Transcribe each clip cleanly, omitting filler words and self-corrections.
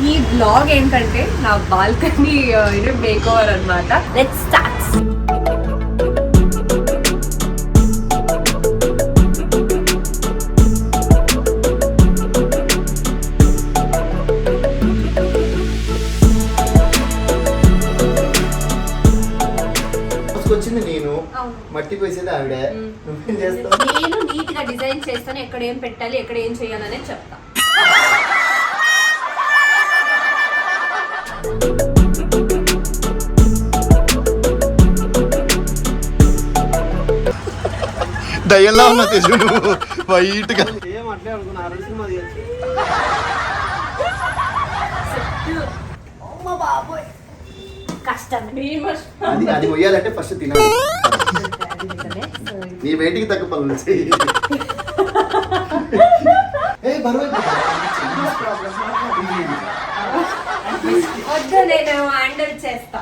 ఈ బ్లాగ్ ఏంటంటే నా బాల్కనీ మేక్ ఓవర్ అనమాట. Let's start. వచ్చింది నేను మట్టి పోసేది ఆవిడ. నువ్వేం చేస్తావు? నేను నీట్ గా డిజైన్ చేస్తాను, ఎక్కడ ఏం పెట్టాలి ఎక్కడ ఏం చేయాలనే చెప్తా. దయ్యంలా ఉన్నా తెలుసు నువ్వు వైట్ గా. అది మొయ్యాలంటే ఫస్ట్ తినాలి. నీ వెయిట్కి తగ్గ పనులు చెయ్యి. వద్దు, నేను హ్యాండిల్ చేస్తా.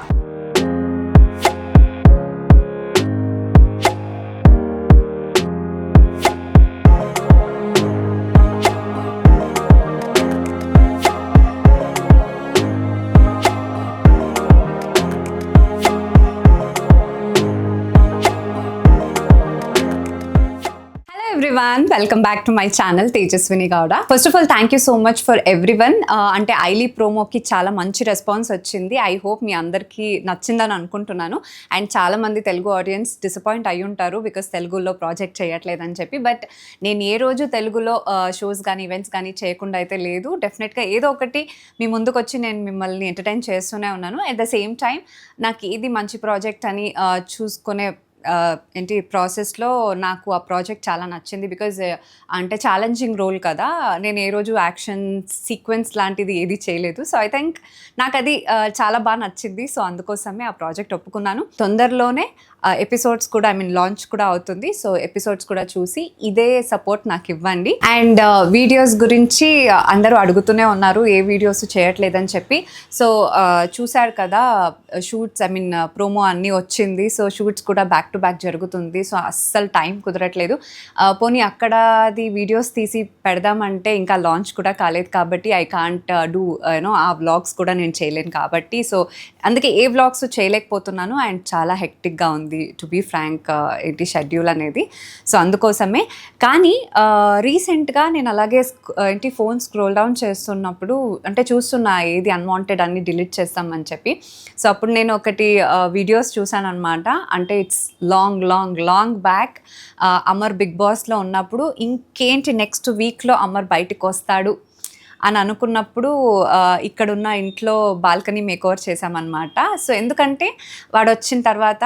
everyone, welcome back to my channel Tejaswini Gowda. First of all, thank you so much for everyone. అంటే ఐలీ ప్రోమోకి చాలా మంచి రెస్పాన్స్ వచ్చింది. ఐ హోప్ మీ అందరికీ నచ్చిందని అనుకుంటున్నాను. అండ్ చాలా మంది తెలుగు ఆడియన్స్ డిసప్పాయింట్ అయి ఉంటారు బికాస్ తెలుగులో ప్రాజెక్ట్ చేయట్లేదని చెప్పి. బట్ నేను ఏ రోజు తెలుగులో షోస్ కానీ ఈవెంట్స్ కానీ చేయకుండా అయితే లేదు. డెఫినెట్గా ఏదో ఒకటి మీ ముందుకు వచ్చి నేను మిమ్మల్ని ఎంటర్టైన్ చేస్తూనే ఉన్నాను. అట్ ద సేమ్ టైం నాకు ఇది మంచి ప్రాజెక్ట్ అని చూసుకునే ఏంటి ప్రాసెస్లో నాకు ఆ ప్రాజెక్ట్ చాలా నచ్చింది. బికాజ్ అంటే ఛాలెంజింగ్ రోల్ కదా, నేను ఏ రోజు యాక్షన్ సీక్వెన్స్ లాంటిది ఏది చేయలేదు. సో ఐ థింక్ నాకు అది చాలా బాగా నచ్చింది. సో అందుకోసమే ఆ ప్రాజెక్ట్ ఒప్పుకున్నాను. తొందరలోనే ఎపిసోడ్స్ కూడా లాంచ్ కూడా అవుతుంది. సో ఎపిసోడ్స్ కూడా చూసి ఇదే సపోర్ట్ నాకు ఇవ్వండి. అండ్ వీడియోస్ గురించి అందరూ అడుగుతూనే ఉన్నారు ఏ వీడియోస్ చేయట్లేదని చెప్పి. సో చూశారు కదా షూట్స్ ప్రోమో అన్నీ వచ్చింది. సో షూట్స్ కూడా బ్యాక్ టు బ్యాక్ జరుగుతుంది. సో అస్సలు టైం కుదరట్లేదు. పోనీ అక్కడది వీడియోస్ తీసి పెడదామంటే ఇంకా లాంచ్ కూడా కాలేదు కాబట్టి ఐ కాంట్ డూ ఆ వ్లాగ్స్ కూడా నేను చేయలేను కాబట్టి. సో అందుకే ఏ వ్లాగ్స్ చేయలేకపోతున్నాను. అండ్ చాలా హెక్టిక్గా ఉంది టు బీ ఫ్రాంక్ ఏంటి షెడ్యూల్ అనేది. సో అందుకోసమే. కానీ రీసెంట్గా నేను అలాగే ఫోన్ స్క్రోల్ డౌన్ చేస్తున్నప్పుడు అంటే చూస్తున్నా ఏది అన్వాంటెడ్ అన్ని డిలీట్ చేస్తామని చెప్పి. సో అప్పుడు నేను ఒకటి వీడియోస్ చూసాను అనమాట. అంటే it's long back Amar Bigg బాస్లో ఉన్నప్పుడు ఇంకేంటి నెక్స్ట్ వీక్లో అమర్ బయటికి వస్తాడు అని అనుకున్నప్పుడు ఇక్కడున్న ఇంట్లో బాల్కనీ మేకోవర్ చేసామన్నమాట. సో ఎందుకంటే వాడు వచ్చిన తర్వాత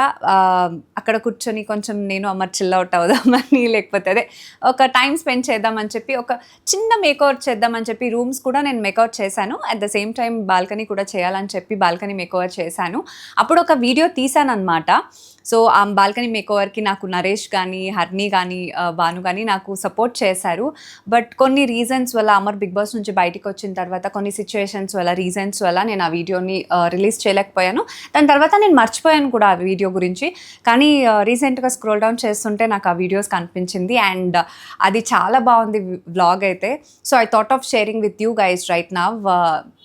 అక్కడ కూర్చొని కొంచెం నేను అమర్ చిల్ అవుట్ అవుదామని, లేకపోతే అదే ఒక టైం స్పెండ్ చేద్దామని చెప్పి ఒక చిన్న మేకోవర్ చేద్దామని చెప్పి రూమ్స్ కూడా నేను మేకౌట్ చేశాను. At the same time balcony కూడా చేయాలని చెప్పి బాల్కనీ మేకోవర్ చేశాను. అప్పుడు ఒక వీడియో తీసాను అనమాట. సో ఆ బాల్కనీ మేకోవర్కి నాకు నరేష్ కానీ హర్ని కానీ భాను కానీ నాకు సపోర్ట్ చేశారు. బట్ కొన్ని రీజన్స్ వల్ల అమర్ బిగ్ బాస్ నుంచి బయటికి వచ్చిన తర్వాత కొన్ని సిచ్యువేషన్స్ వల్ల రీజన్స్ వల్ల నేను ఆ వీడియోని రిలీజ్ చేయలేకపోయాను. దాని తర్వాత నేను మర్చిపోయాను కూడా ఆ వీడియో గురించి. కానీ రీసెంట్గా స్క్రోల్ డౌన్ చేస్తుంటే నాకు ఆ వీడియోస్ కనిపించింది. అండ్ అది చాలా బాగుంది వ్లాగ్ అయితే. So I thought of sharing with you guys right now.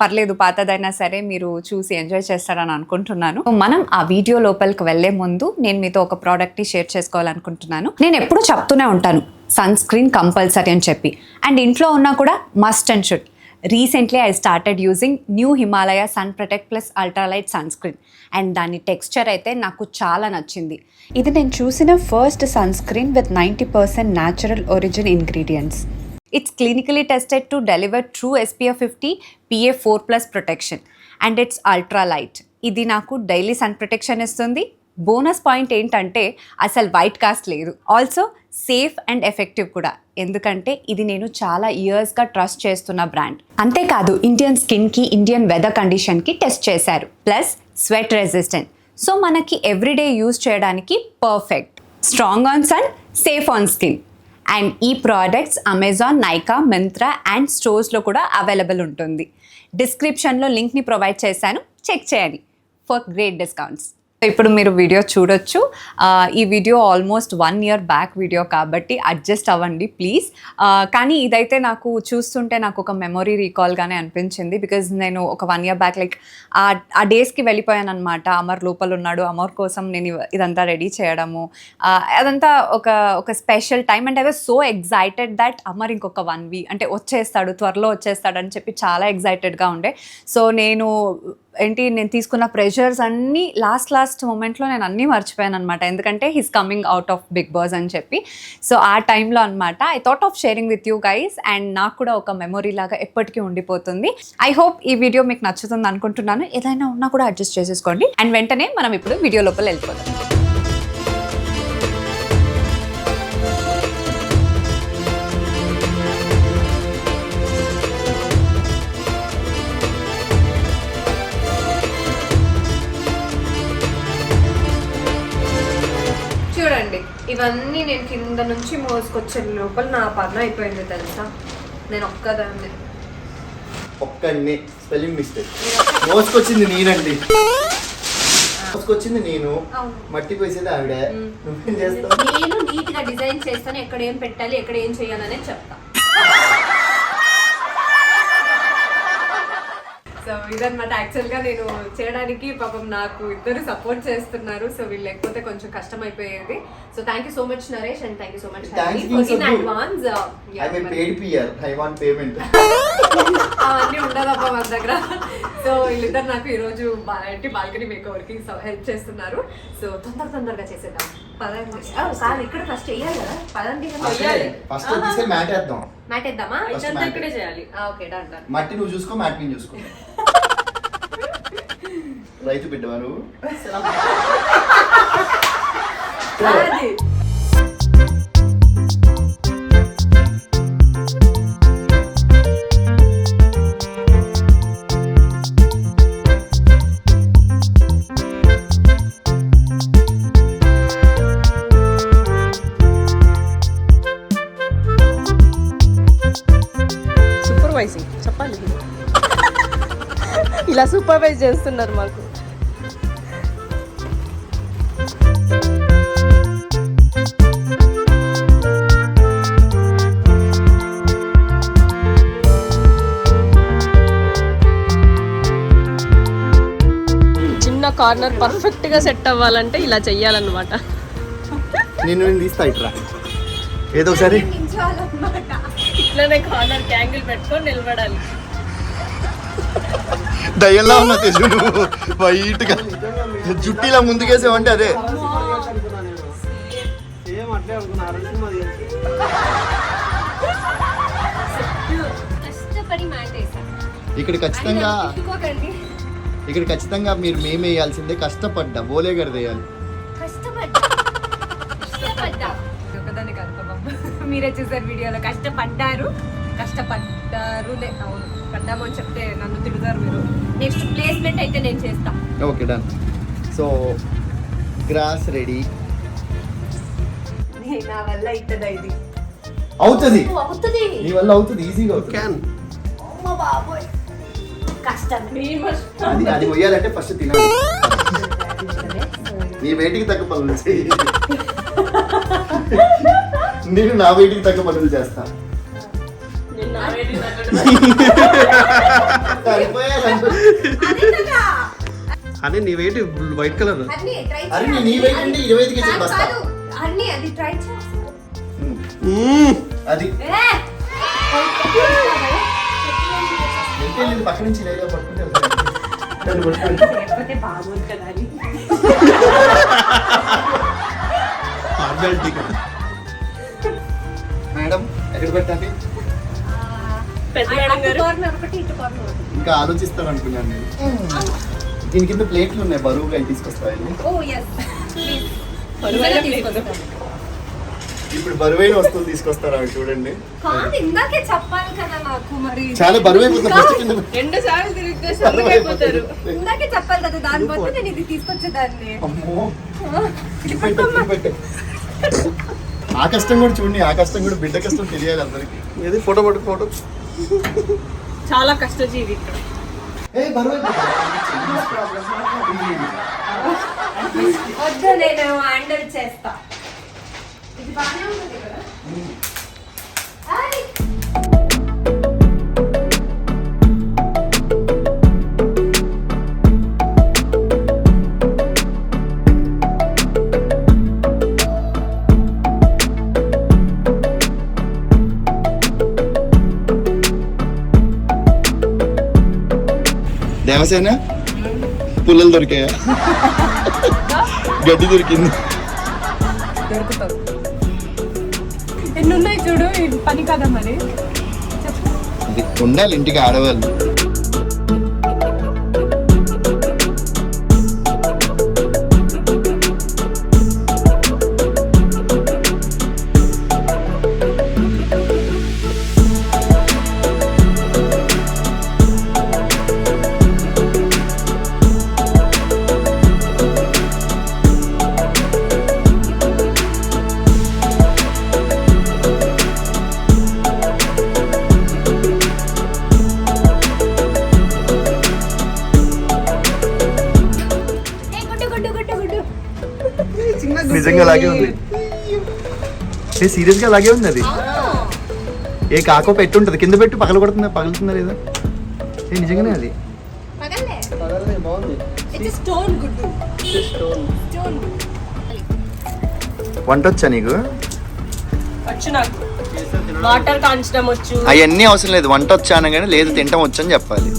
పర్లేదు పాతదైనా సరే మీరు చూసి ఎంజాయ్ చేస్తారని అనుకుంటున్నాను. మనం ఆ వీడియో లోపలికి వెళ్ళే ముందు నేను మీతో ఒక ప్రోడక్ట్ని షేర్ చేసుకోవాలనుకుంటున్నాను. నేను ఎప్పుడూ చెప్తూనే ఉంటాను సన్ స్క్రీన్ కంపల్సరీ అని చెప్పి. అండ్ ఇంట్లో ఉన్నా కూడా must and should. Recently I started using new Himalaya sun protect plus ultralight sunscreen. And దాని టెక్స్చర్ అయితే నాకు చాలా నచ్చింది. ఇది నేను చూసిన first sunscreen with 90% natural origin ingredients. It's clinically tested to deliver true SPF 50 PA4+ protection and it's ultra light. ఇది నాకు డైలీ సన్ ప్రొటెక్షన్ ఇస్తుంది. బోనస్ పాయింట్ ఏంటంటే అసలు వైట్ కాస్ట్ లేదు. ఆల్సో సేఫ్ అండ్ ఎఫెక్టివ్ కూడా. ఎందుకంటే ఇది నేను చాలా ఇయర్స్గా ట్రస్ట్ చేస్తున్న బ్రాండ్. అంతేకాదు ఇండియన్ స్కిన్కి ఇండియన్ వెదర్ కండిషన్కి టెస్ట్ చేశారు. Plus sweat resistant. సో మనకి ఎవ్రీడే యూజ్ చేయడానికి perfect. Strong on sun, safe on skin. And ఈ products Amazon, Nykaa, Myntra and స్టోర్స్లో కూడా అవైలబుల్ ఉంటుంది. డిస్క్రిప్షన్లో లింక్ని ప్రొవైడ్ చేశాను, చెక్ చేయండి ఫర్ గ్రేట్ డిస్కౌంట్స్. ఇప్పుడు మీరు వీడియో చూడొచ్చు. ఈ video almost 1 year back video కాబట్టి అడ్జస్ట్ అవ్వండి ప్లీజ్. కానీ ఇదైతే నాకు చూస్తుంటే నాకు ఒక మెమొరీ రీకాల్గానే అనిపించింది. బికాజ్ నేను ఒక 1 year బ్యాక్ లైక్ ఆ డేస్కి వెళ్ళిపోయాను అనమాట. అమర్ లోపల ఉన్నాడు, అమర్ కోసం నేను ఇదంతా రెడీ చేయడము, అదంతా ఒక special time. And I was so excited that Amar ఇంకొక 1 week అంటే వచ్చేస్తాడు, త్వరలో వచ్చేస్తాడు అని చెప్పి చాలా ఎగ్జైటెడ్గా ఉండే. సో నేను తీసుకున్న ప్రెషర్స్ అన్నీ లాస్ట్ మూమెంట్లో నేను అన్నీ మర్చిపోయాను అనమాట. ఎందుకంటే he's coming out of Bigg Boss అని చెప్పి. సో ఆ టైంలో అనమాట I thought of sharing with you guys. And నాకు కూడా ఒక మెమొరీ లాగా ఎప్పటికీ ఉండిపోతుంది. ఐ హోప్ ఈ వీడియో మీకు నచ్చుతుంది అనుకుంటున్నాను. ఏదైనా ఉన్నా కూడా అడ్జస్ట్ చేసేసుకోండి. అండ్ వెంటనే మనం ఇప్పుడు వీడియో లోపల వెళ్ళిపోతాం. చూడండి, ఇవన్నీ నేను కింద నుంచి మోసుకొచ్చే లోపల నా పని అయిపోయింది తెలుసా. నేను ఒక్కదాన్ని స్పెల్లింగ్ మిస్టేక్. మోసుకొచ్చింది నేనండి, మోసుకొచ్చింది నేను, మట్టి పోసేది ఆవిడ. నువ్వేం చేస్తావు? నేను నీట్ గా డిజైన్ చేస్తాను, ఎక్కడ ఏం పెట్టాలి ఎక్కడ ఏం చేయాలనే చెప్తా. సో ఇదన్నమాట యాక్చువల్గా నేను చేయడానికి. పాపం నాకు ఇద్దరు సపోర్ట్ చేస్తున్నారు. సో వీళ్ళు లేకపోతే కొంచెం కష్టం అయిపోయేది. So thank you so much Naresh and thank you so much in advance. అవన్నీ ఉండదబ్బా మన దగ్గర. సో వీళ్ళిద్దరు నాకు ఈరోజు బాల్కనీ మేకవర్కి హెల్ప్ చేస్తున్నారు. సో తొందరగా చేసేద్దాం పదండి. కాదు ఇక్కడ ఫస్ట్ వేయాలి కదా, పదండి మ్యాట్ వేద్దామా? ఇక్కడే చేయాలి. Okay done done. మట్టి నువ్వు చూసుకో, మ్యాట్ నేను చూసుకో. రైతు బిడ్డవా నువ్వు? సూపర్వైజింగ్ చెప్పాలి, ఇలా సూపర్వైజ్ చేస్తున్నారు మాకు. చిన్న కార్నర్ పర్ఫెక్ట్ గా సెట్ అవ్వాలంటే ఇలా చెయ్యాలన్నమాట. నేను తీస్తా ఇట్రా ఏదో ఒకసారి. ఇట్లానే కార్నర్ యాంగిల్ పెట్టుకొని నిలబడాలి. దయ్యంలా ఉన్నా తెలుసు నువ్వు. వైట్ గా జుట్టిలా ముందుకేసావంటే అదే. ఇక్కడ ఖచ్చితంగా మీరు మేము వేయాల్సిందే. కష్టపడ్డా బోలే గారు వేయాలి. మీరే చూసారు వీడియోలో. కష్టపడ్డారు అవును పడ్డాము అని చెప్తే నన్ను తిడుతారు మీరు. నెక్స్ట్ ప్లేస్మెంట్ అయితే నేను చేస్తా. Okay done. So grass ready. నా వల్ల అవుతుందా? ఇది అవుతుంది, నీ వల్ల అవుతుంది, ఈజీగా అవుతుంది. కష్టం అది పోయాలంటే ఫస్ట్ తినాలి. నీ వెయిట్కి తగ్గ పనులు చేయి, నేను నా వెయిట్కి తగ్గ పనులు చేస్తా. అదే నీ వెయిట్ వైట్ కలర్. అరే నీ వెయిట్ అంటే 25 కేజీలు బస్తా. అది ట్రై చేస్తా. అది పక్క నుంచి లైలా పట్టుకుంటే బాగోదు కదా అని. మేడం ఎక్కడ పెట్టాలి? ఇంకా ఆలోచిస్తాను అనుకున్నాను నేను. దీని కింద ప్లేట్లు ఉన్నాయి, బరువుగా తీసుకొస్తాయి. ఇప్పుడు బరువైన వస్తువులు తీసుకొస్తారా చూడండి. చెప్పాలి కదా నాకు. మరి చాలా బరువైపోతుంది. రెండు సార్లు తిరిగితే ఇందాకే చెప్పాలి కదా, దాని బదులు నేను ఇది తీసుకొచ్చేదాన్ని. ఆ కష్టం కూడా చూడండి, ఆ కష్టం కూడా బిడ్డ కష్టం తెలియాలి అందరికి. ఏది ఫోటో పట్టు ఫోటో. చాలా కష్టజీవి ఇక్కడ. ఏ బరువు వద్దు నేను హ్యాండిల్ చేస్తా. ఇది బాగానే ఉంటుంది కదా. దేవసేన పుల్లలు దొరికాయా? గడ్డి దొరికింది. దొరుకుతుంది. ఎన్ని ఉన్నాయి చూడు, ఇది పని కదా మరి. అది ఉండాలి ఇంటికి ఆడవాళ్ళు. నిజంగా అలాగే ఉంది. ఏ సీరియస్ గా అలాగే ఉంది అది. ఏ కాకో పెట్టుంటది, కింద పెట్టి పగలుతుందా లేదా? ఏ నిజంగానే అది వంట వచ్చా నీకు? వచ్చు నాకు. వాటర్ కాంచడం వచ్చు. అవన్నీ అవసరం లేదు, వంట వచ్చా అనగానే లేదు తింటాం వచ్చని చెప్పాలి.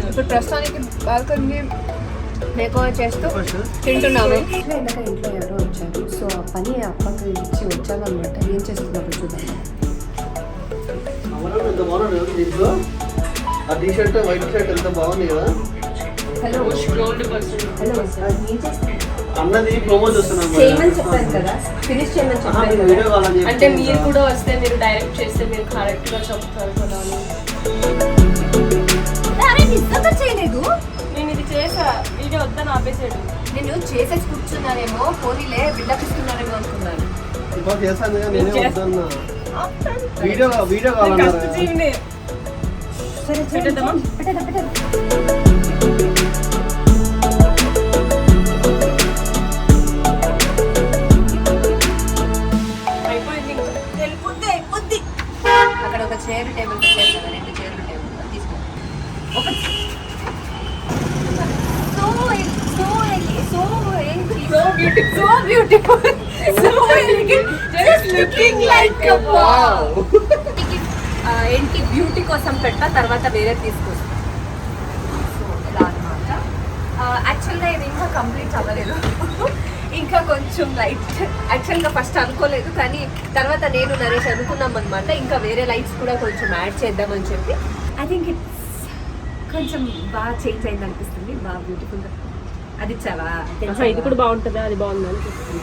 ఇప్పుడు ప్రస్తుతానికి బాల్కనీ మేకోవర్ చేస్తూ తింటున్నాము. ఇందాక ఇంట్లో ఎవరో వచ్చారు, సో ఆ పని అప్పకి ఇచ్చి వచ్చామన్నమాట. ఏం చేస్తున్నారు చూద్దాం. హలో హలో సార్, ఏం చేస్తున్నారు? అన్నది ప్రోమో చూస్తున్నాం చేయమని చెప్పాను కదా, ఫినిష్ చేయమని చెప్పాను కదా. అంటే మీరు కూడా వస్తే మీరు డైరెక్ట్ చేస్తే మీరు కరెక్ట్ గా చెప్తారు కదా. నిజంగా చేయలేదు. నేను ఇది చేసా, వీడియో వద్దని ఆపేసాడు. నేను చేసేసి కూర్చున్నానేమో, పోనీలే బిల్డప్ ఇస్తున్నారేమో అనుకున్నాను. వీడియో కావాలన్నారు. సరే పెట్టేద్దామా? పెట్టేద్దాం. అయిపోయింది ఇంకా. వెళ్ళిపోద్ది. అక్కడ ఒక చైర్ టేబుల్ పెట్టారు కదా, 2 చైర్లు టేబుల్ తీసుకో. ఒక so beautiful, so elegant, just looking like a wow. ఏంటి బ్యూటీ కోసం పెట్టా, తర్వాత వేరే తీసుకొస్తా. సో ఇలా అనమాట. యాక్చువల్గా ఇది ఇంకా కంప్లీట్ అవ్వలేదు. ఇంకా కొంచెం లైట్. యాక్చువల్గా ఫస్ట్ అనుకోలేదు, కానీ తర్వాత నేను నరేష్ అనుకున్నాం అనమాట. ఇంకా వేరే లైట్స్ కూడా కొంచెం యాడ్ చేద్దామని చెప్పి. ఐ థింక్ ఇట్స్ కొంచెం బాగా చేంజ్ అయింది అనిపిస్తుంది, బాగా బ్యూటిఫుల్గా. అది చాలా ఇది కూడా బాగుంటుందా? అది బాగుంది అనిపిస్తుంది.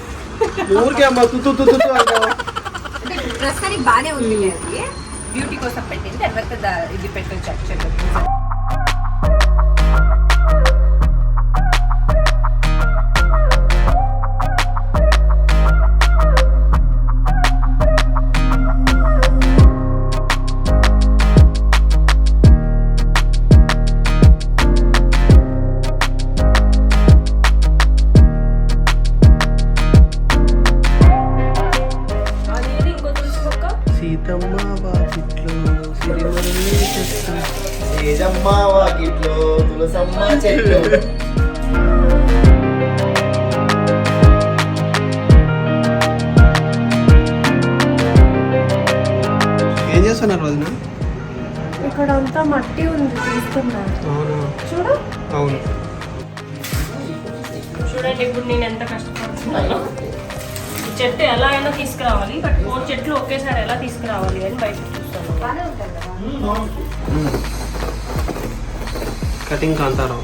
ఊరికే అమ్మ అంటే ప్రస్తుతానికి బాగానే ఉంది. అది బ్యూటీ కోసం పెట్టింది, తర్వాత ఇది పెట్టొచ్చు యాక్చువల్గా. సీతమ్మ తేజమ్మ వాకిట్లో తులసమ్మ చెట్లు. ఏం చేస్తున్నారు వదిన? ఇక్కడ అంతా మట్టి ఉంది, తీస్తున్నారు. అవును చూడు. అవును. చూడండి ఇప్పుడు నేను ఎంత కష్టపడుతున్నాను. ఈ చెట్టు ఎలా అయినా తీసుకురావాలి, బట్ 4 చెట్లు ఒకేసారి ఎలా తీసుకురావాలి అని బయట చూస్తాను. బాగానే ఉంటుంది కదా. కటింగ్ కాంతారావు.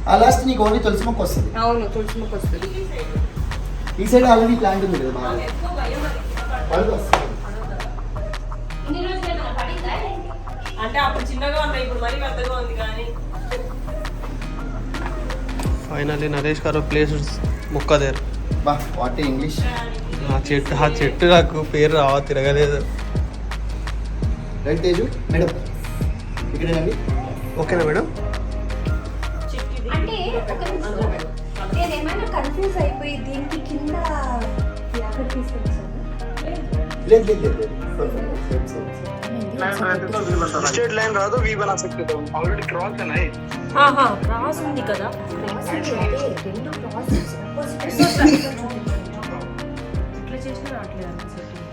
ఆ లాస్ట్ నీకు ఓన్లీ తులసి మొక్క వస్తుంది. అవును, తులసి మొక్క వస్తుంది. ఈ సైడ్ ఆల్రెడీ ప్లాంట్ ఉంది కదా బాగా. పళ్ళు వస్తుంది. అంటే అప్పుడు చిన్నగా ఉన్నాయి, ఇప్పుడు మరీ పెద్దగా ఉంది. కానీ ఫైనల్లీ నరేష్ గారు ప్లేస్ మొక్క దేర్. బా వాట్ ఇంగ్లీష్. ఆ చెట్టు నాకు పేరు తిరగలేదు. రైట్ తేజు మేడం ఇక్కడేనండి. ఓకేనా మేడం? అంటే నేను ఏమైనా కన్ఫ్యూజ్ అయిపోయి దీనికి కింద ఎక్కడ తీసుకొచ్చాను. లేదు లేదు లేదు स्ट्रेट लाइन रहा तो वी बना सकते थे. ऑलरेडी क्रॉस है ना ये. క్రాస్ ఉంది కదా. ఇట్లా చేసినా రావట్లేదు అంత సెట్టింగ్.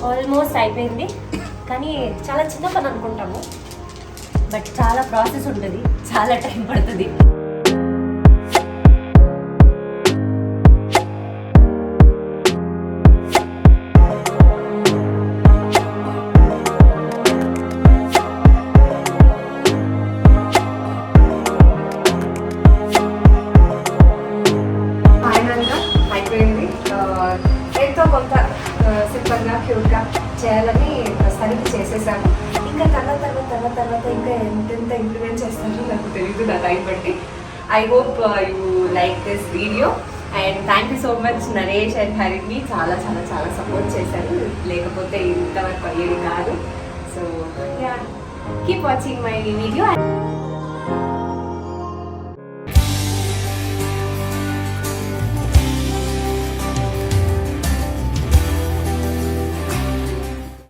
ఆల్మోస్ట్ అయిపోయింది, కానీ చాలా చిన్న పని అనుకుంటాము, బట్ చాలా ప్రాసెస్ ఉంటుంది, చాలా టైం పడుతుంది. ఫైనల్గా అయిపోయింది. ఎంతో కొంత సింపుల్గా క్యూట్గా చేయాలని ప్రస్తుతానికి చేసేసాము. ఇంకా తర్వాత ఇంకా ఎంతెంత ఇంప్లిమెంట్ చేస్తారో నాకు తెలియదు నా టైం బట్టి. I hope you like this video and thank you so much Naresh and హరిని. చాలా చాలా చాలా సపోర్ట్ చేశారు, లేకపోతే ఇంతవరకు అయ్యేది కాదు. So yeah, keep watching my video.